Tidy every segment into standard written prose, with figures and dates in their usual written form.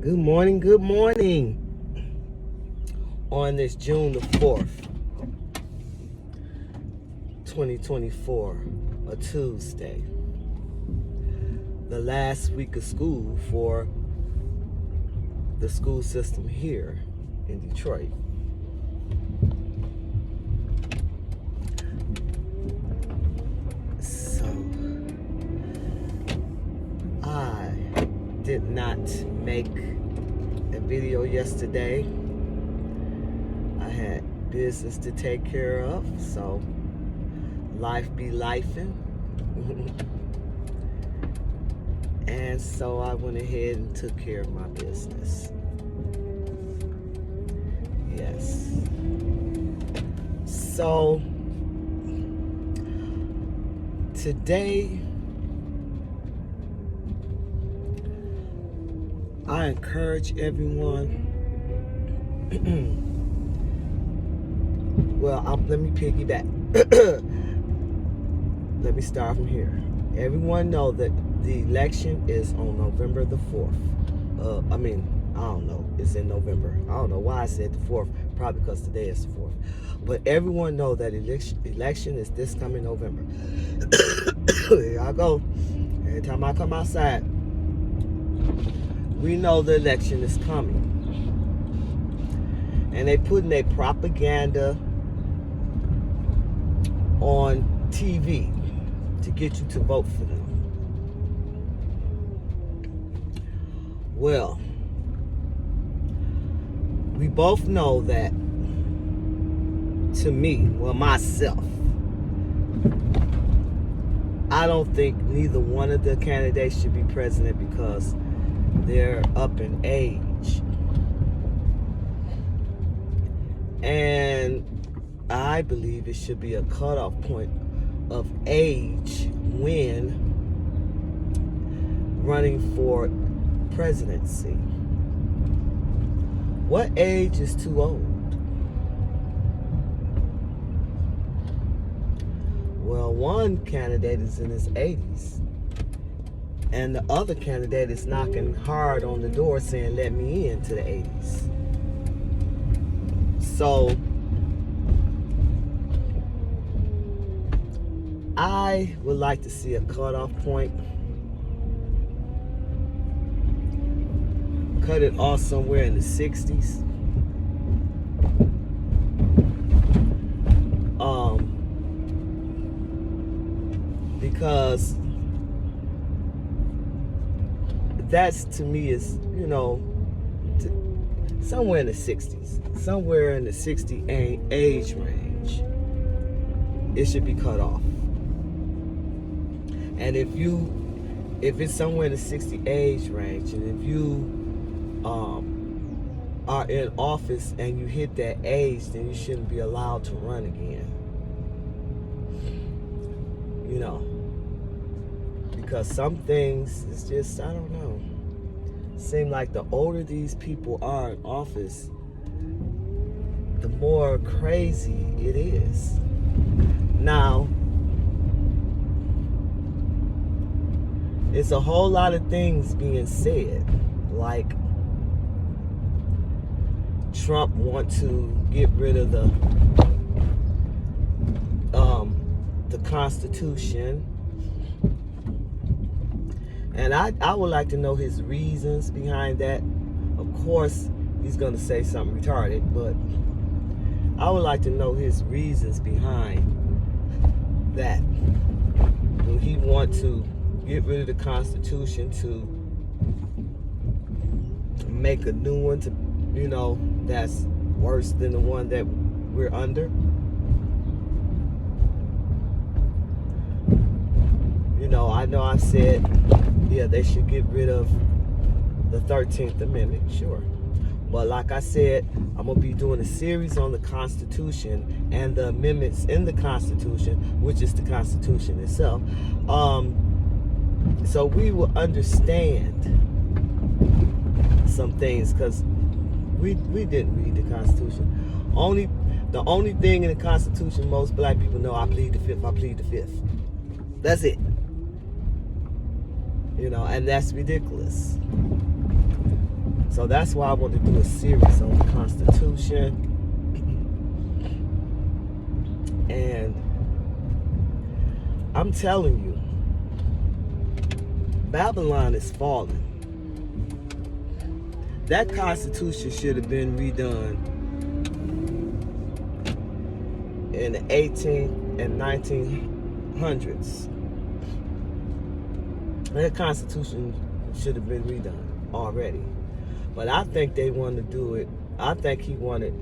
Good morning, good morning. On this June the 4th, 2024, a Tuesday. The last week of school for the school system here in Detroit. So, I did not make a video yesterday. I had business to take care of, so life be lifing. And so I went ahead and took care of my business. Yes. So today I encourage everyone. Well, let me piggyback. Let me start from here. Everyone know that the election is on November the 4th. I don't know. It's in November. I don't know why I said the 4th. Probably because today is the 4th. But everyone know that election is this coming November. Here I go. Every time I come outside, we know the election is coming. And they putting their propaganda on TV to get you to vote for them. Well, we both know that, to me, well, myself, I don't think neither one of the candidates should be president because they're up in age. And I believe it should be a cutoff point of age when running for presidency. What age is too old? Well, one candidate is in his 80s, and the other candidate is knocking hard on the door saying, let me into the 80s. So, I would like to see a cutoff point. Cut it off somewhere in the 60s. Because that's, to me, is, somewhere in the 60s. Somewhere in the 60 age range, it should be cut off. And if it's somewhere in the 60 age range, and if you are in office and you hit that age, then you shouldn't be allowed to run again. Because some things, it's just, I don't know. Seem like the older these people are in office, the more crazy it is. Now, it's a whole lot of things being said, like Trump want to get rid of the Constitution, and I would like to know his reasons behind that. Of course, he's gonna say something retarded, but I would like to know his reasons behind that. Will he want to get rid of the Constitution to make a new one to, that's worse than the one that we're under? I know I've said, yeah, they should get rid of the 13th Amendment, sure. But like I said, I'm going to be doing a series on the Constitution and the amendments in the Constitution, which is the Constitution itself. So we will understand some things, because we didn't read the Constitution. The only thing in the Constitution most black people know, I plead the fifth, I plead the fifth. That's it. And that's ridiculous. So that's why I want to do a series on the Constitution. And I'm telling you, Babylon is falling. That Constitution should have been redone in the 18th and 1900s. That Constitution should have been redone already. But I think they want to do it. I think he wanted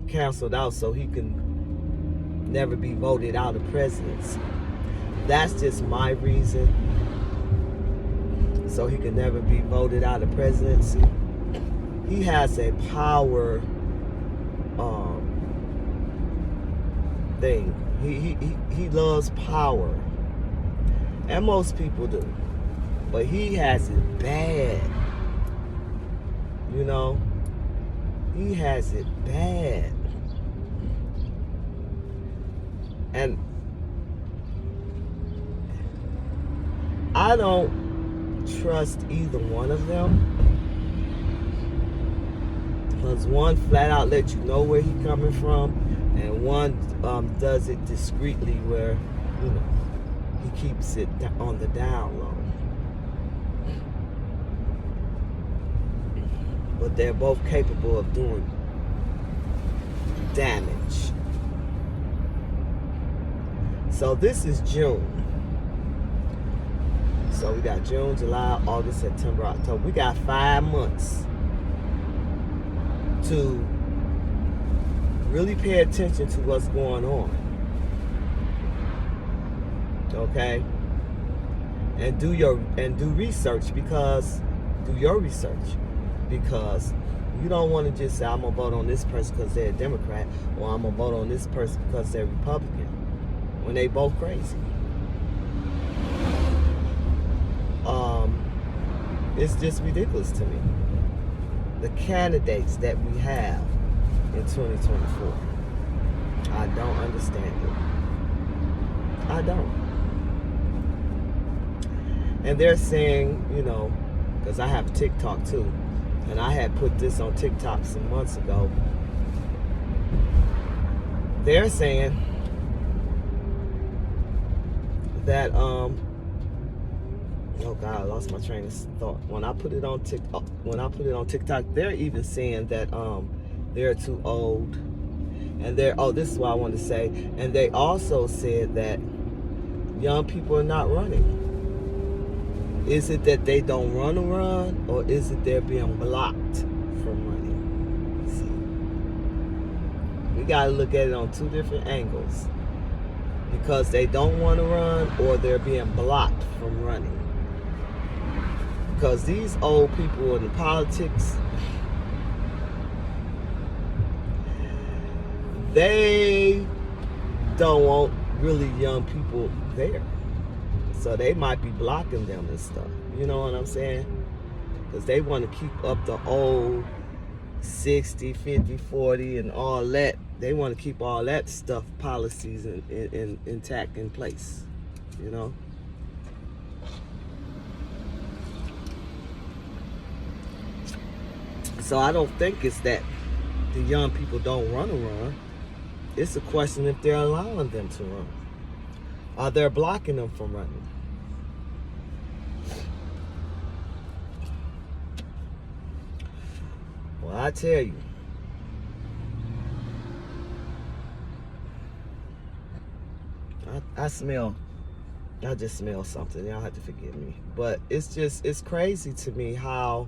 canceled out so he can never be voted out of presidency. That's just my reason. So he can never be voted out of presidency. He has a power thing. He loves power. And most people do. But he has it bad. You know? He has it bad. And I don't trust either one of them. Because one flat out lets you know where he's coming from, and one does it discreetly where, you know, he keeps it on the down low. But they're both capable of doing damage. So this is June. So we got June, July, August, September, October. We got 5 months to really pay attention to what's going on. Okay? And do research, because do your research. Because you don't want to just say, I'm going to vote on this person because they're a Democrat, or I'm going to vote on this person because they're Republican, when they both crazy. It's just ridiculous to me. The candidates that we have in 2024, I don't understand it. I don't. And they're saying, you know, because I have TikTok too, and I had put this on TikTok some months ago. They're saying that oh God, I lost my train of thought. When I put it on TikTok, they're even saying that they're too old, and this is what I want to say. And they also said that young people are not running. Is it that they don't want to run, or is it they're being blocked from running? See, we got to look at it on two different angles. Because they don't want to run, or they're being blocked from running. Because these old people in the politics, they don't want really young people there. So they might be blocking them and stuff. You know what I'm saying? Because they want to keep up the old 60, 50, 40 and all that. They want to keep all that stuff, policies intact in place. You know? So I don't think it's that the young people don't want to run. It's a question if they're allowing them to run. Or they're blocking them from running. Well, I tell you, I just smell something. Y'all have to forgive me. But it's crazy to me how,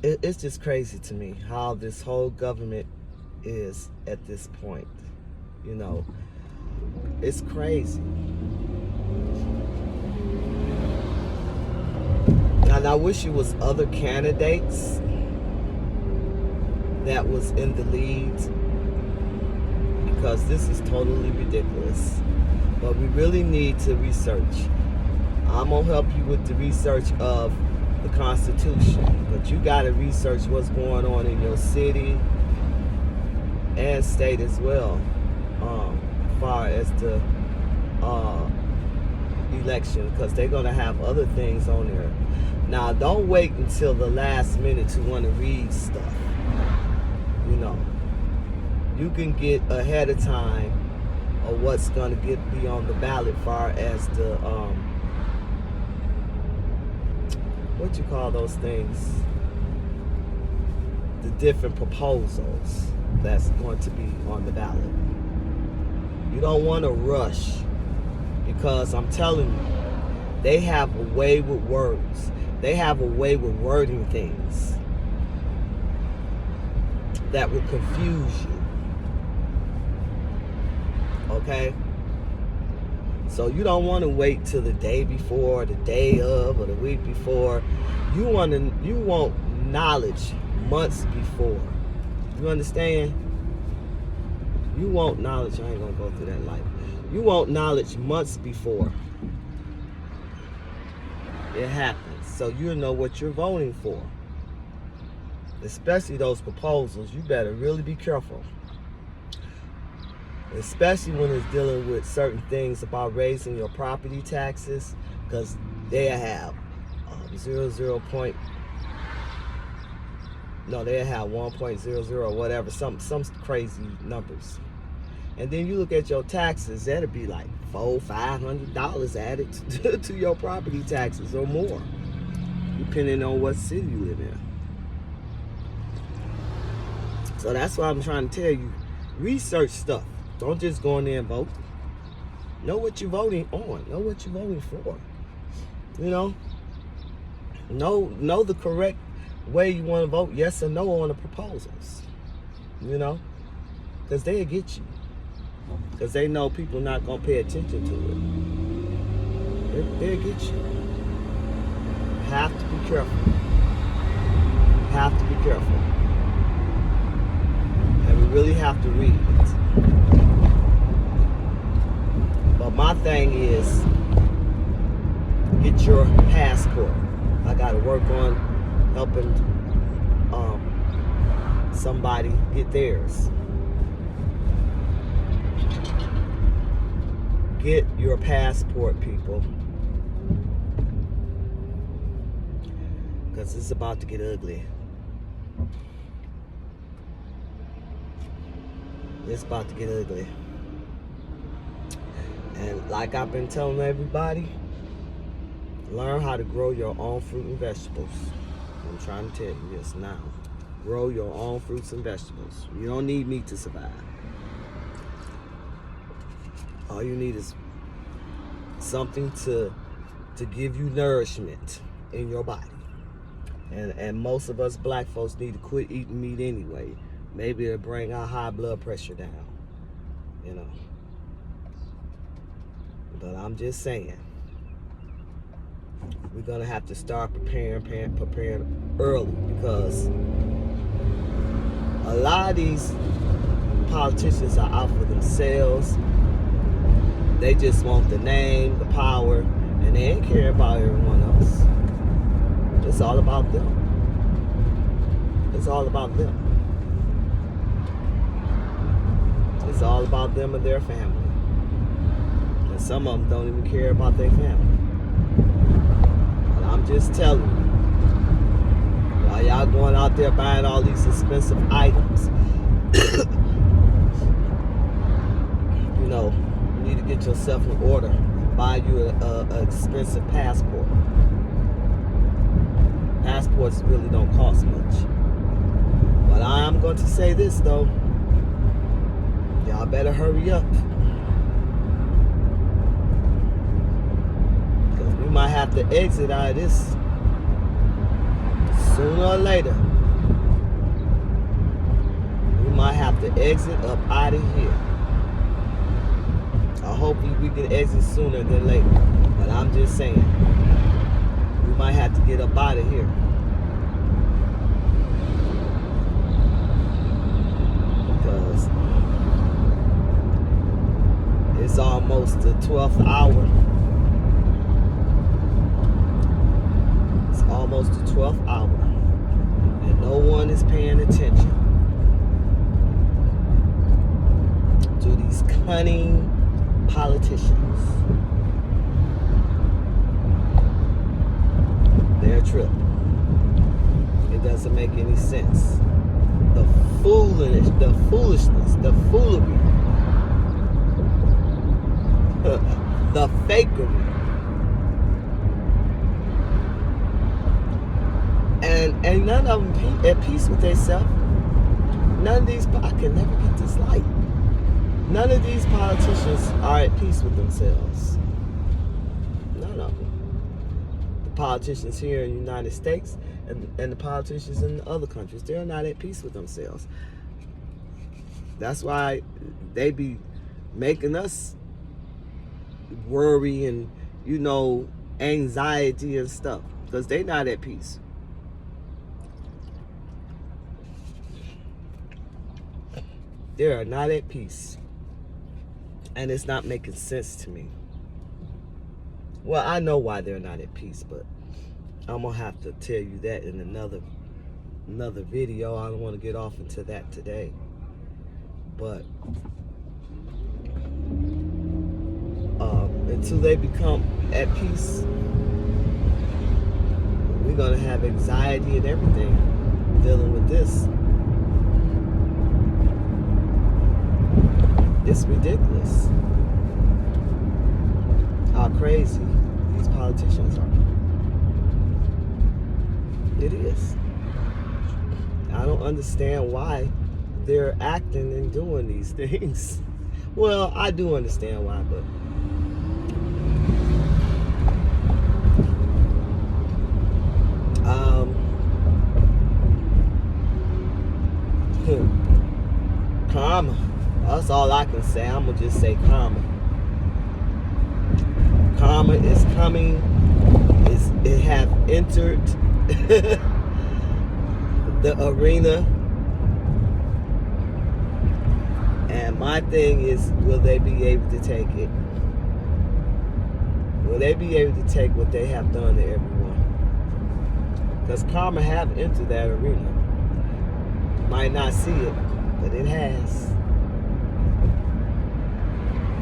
it's just crazy to me how this whole government is at this point. You know, it's crazy. And I wish it was other candidates that was in the lead, because this is totally ridiculous. But we really need to research. I'm gonna help you with the research of the Constitution, but you gotta research what's going on in your city and state as well, as far as the election because they're going to have other things on there. Now, don't wait until the last minute to want to read stuff. You know, you can get ahead of time of what's going to be on the ballot far as the, what you call those things? The different proposals that's going to be on the ballot. You don't want to rush because I'm telling you, they have a way with words. They have a way with wording things that will confuse you. Okay? So you don't want to wait till the day before, the day of, or the week before. You want knowledge months before. You understand? You want knowledge. I ain't gonna go through that life. You want knowledge months before it happens, so you know what you're voting for. Especially those proposals, you better really be careful. Especially when it's dealing with certain things about raising your property taxes, because they have 1.00 or whatever, some crazy numbers. And then you look at your taxes, that'll be like $400-500 added to your property taxes or more, depending on what city you live in. So that's why I'm trying to tell you, research stuff. Don't just go in there and vote. Know what you're voting on. Know what you're voting for. You know? Know the correct way you want to vote, yes or no, on the proposals. You know? Because they'll get you. Because they know people not going to pay attention to it. They'll get you. You have to be careful. You have to be careful. And we really have to read it. But my thing is, get your passport. I got to work on helping somebody get theirs. Get your passport, people. Because it's about to get ugly. It's about to get ugly. And like I've been telling everybody, learn how to grow your own fruit and vegetables. I'm trying to tell you this now. Grow your own fruits and vegetables. You don't need meat to survive. All you need is something to give you nourishment in your body. And most of us black folks need to quit eating meat anyway. Maybe it'll bring our high blood pressure down. You know. But I'm just saying, we're gonna have to start preparing early, because a lot of these politicians are out for themselves. They just want the name, the power, and they ain't care about everyone else. It's all about them. It's all about them. It's all about them and their family. And some of them don't even care about their family. But I'm just telling you, while y'all going out there buying all these expensive items, you know, you need to get yourself in order. Buy you an expensive passport. Passports really don't cost much. But I'm going to say this though, y'all better hurry up. Because we might have to exit out of this sooner or later. We might have to exit up out of here. I hope we can exit sooner than later. But I'm just saying, we might have to get up out of here. Because it's almost the 12th hour. It's almost the 12th hour. And no one is paying attention to these cunning politicians. trip. It doesn't make any sense. The foolishness, the foolery, the fakery. And none of them at peace with themselves. None of these, I can never get this light. None of these politicians are at peace with themselves. None of them. The politicians here in the United States and the politicians in the other countries, they're not at peace with themselves. That's why they be making us worry and, anxiety and stuff, because they not at peace. They are not at peace. And it's not making sense to me. Well, I know why they're not at peace, but I'm going to have to tell you that in another video. I don't want to get off into that today. But until they become at peace, we're going to have anxiety and everything dealing with this. It's ridiculous how crazy these politicians are. It is. I don't understand why they're acting and doing these things. Well, I do understand why, but karma. That's all I can say. I'm going to just say karma. Karma is coming. It have entered the arena. And my thing is, will they be able to take it? Will they be able to take what they have done to everyone? Because karma have entered that arena. You might not see it, but it has.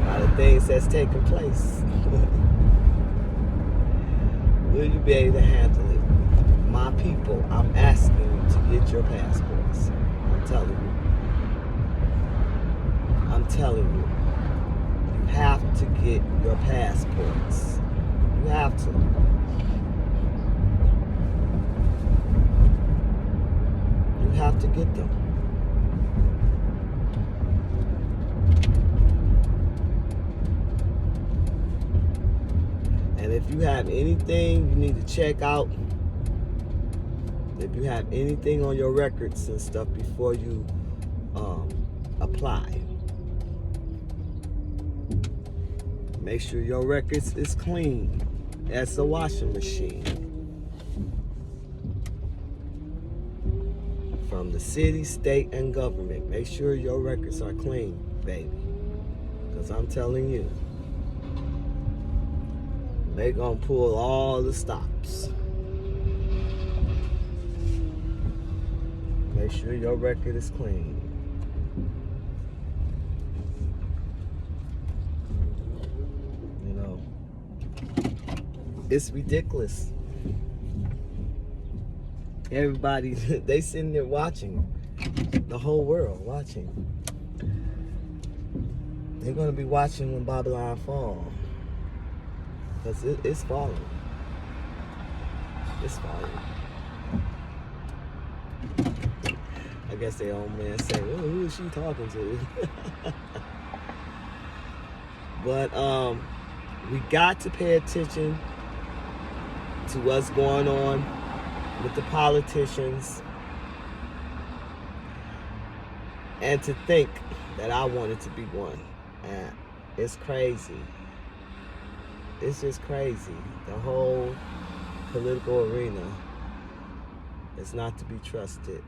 A lot of things that's taken place. Will you be able to handle it? My people, I'm asking you to get your passports. I'm telling you. I'm telling you. You have to get your passports. You have to. You have to get them. And if you have anything you need to check out, if you have anything on your records and stuff before you apply, make sure your records is clean as a washing machine. From the city, state, and government, make sure your records are clean, baby. Because I'm telling you, they gonna pull all the stops. Make sure your record is clean. It's ridiculous. Everybody, they sitting there watching. The whole world watching. They're gonna be watching when Babylon falls. Because it's falling. It's falling. I guess their old man say, well, who is she talking to? But we got to pay attention to what's going on with the politicians, and to think that I wanted to be one. And it's crazy. It's just crazy. The whole political arena is not to be trusted.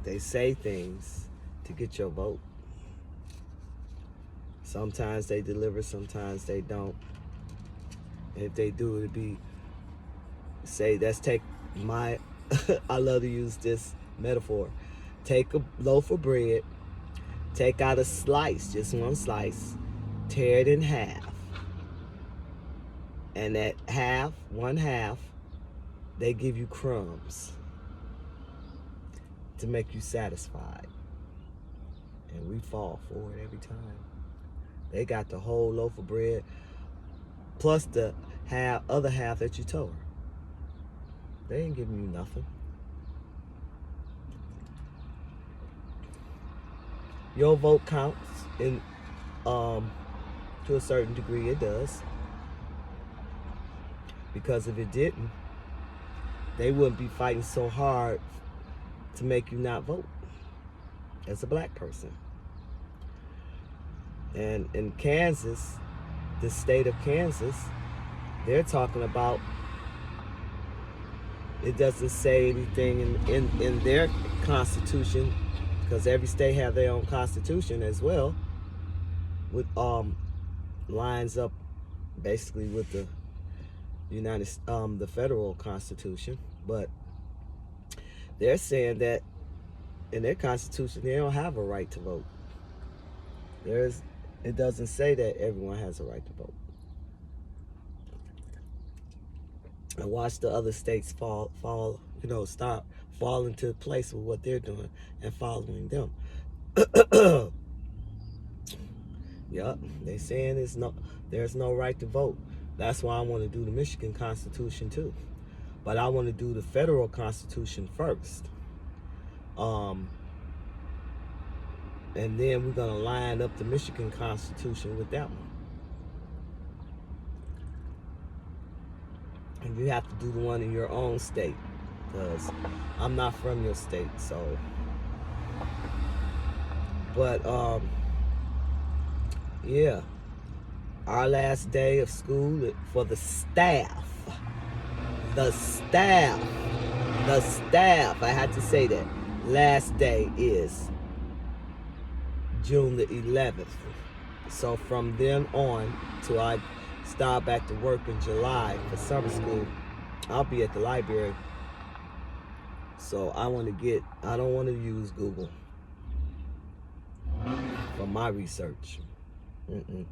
They say things to get your vote. Sometimes they deliver, sometimes they don't. And if they do, it'd be, say, let's take my, I love to use this metaphor. Take a loaf of bread, take out a slice, just one slice, tear it in half. And that half, one half, they give you crumbs to make you satisfied. And we fall for it every time. They got the whole loaf of bread plus the other half that you tore. They ain't giving you nothing. Your vote counts in to a certain degree. It does, because if it didn't, they wouldn't be fighting so hard to make you not vote as a black person. And in Kansas, the state of Kansas, they're talking about, it doesn't say anything in their constitution, because every state have their own constitution as well, with lines up basically with the the federal constitution. But they're saying that in their constitution they don't have a right to vote. It doesn't say that everyone has a right to vote. And watch the other states start fall into place with what they're doing and following them. Yup, they saying there's no right to vote. That's why I want to do the Michigan Constitution too. But I want to do the federal Constitution first. And then we're going to line up the Michigan Constitution with that one. And you have to do the one in your own state, because I'm not from your state, so. But, yeah. Our last day of school for the staff. The staff, I had to say that. Last day is June the 11th. So from then on till I start back to work in July for summer school, I'll be at the library. So I don't want to use Google for my research. I'm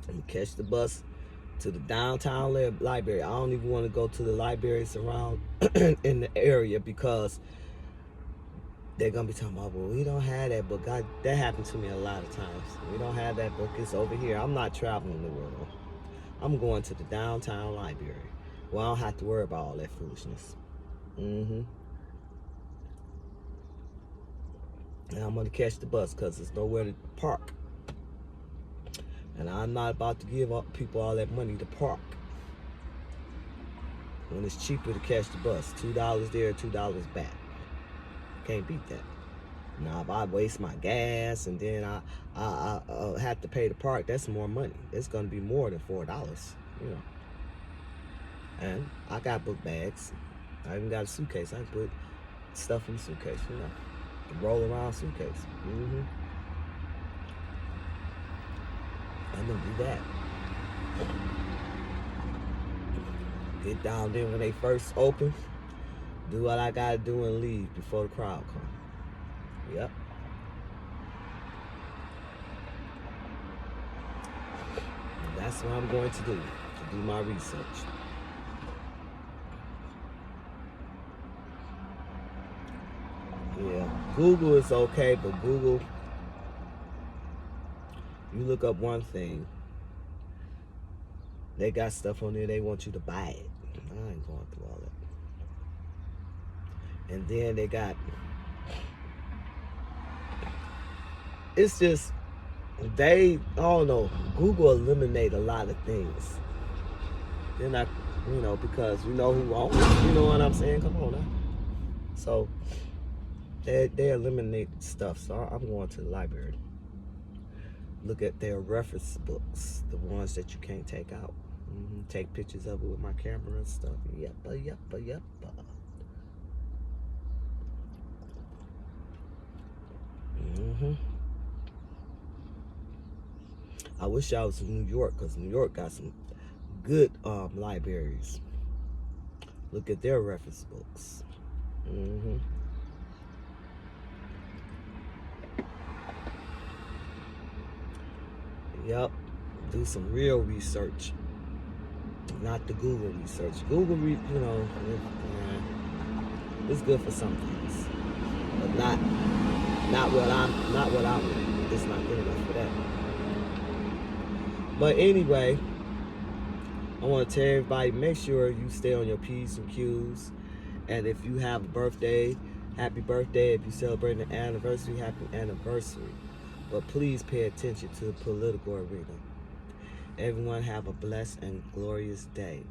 gonna catch the bus to the downtown library. I don't even want to go to the libraries around in the area, because they're gonna be talking about, well, we don't have that book. God, that happened to me a lot of times. We don't have that book. It's over here. I'm not traveling the world. I'm going to the downtown library. Well, I don't have to worry about all that foolishness. And I'm gonna catch the bus because there's nowhere to park. And I'm not about to give people all that money to park when it's cheaper to catch the bus. $2 there, $2 back. Can't beat that. Now, if I waste my gas and then I have to pay to park, that's more money. It's going to be more than $4, And I got book bags. I even got a suitcase. I can put stuff in the suitcase, The roll around suitcase. I'm gonna do that. Get down there when they first open, do what I gotta do and leave before the crowd comes. Yep. And that's what I'm going to do my research. Yeah, Google is okay, but Google, you look up one thing, they got stuff on there, they want you to buy it. I ain't going through all that. And then they got, it's just, I don't know, Google eliminate a lot of things. They're not, because you know who owns it, you know what I'm saying? Come on now. So, they eliminate stuff, so I'm going to the library. Look at their reference books, the ones that you can't take out. Take pictures of it with my camera and stuff. Yep. I wish I was in New York, because New York got some good libraries. Look at their reference books. Yep. do some real research, not the Google research. Google, it's good for some things, but not what I'm It's not good enough for that. But anyway, I want to tell everybody, make sure you stay on your P's and Q's. And if you have a birthday, happy birthday. If you celebrate an anniversary, happy anniversary. But please pay attention to the political arena. Everyone have a blessed and glorious day.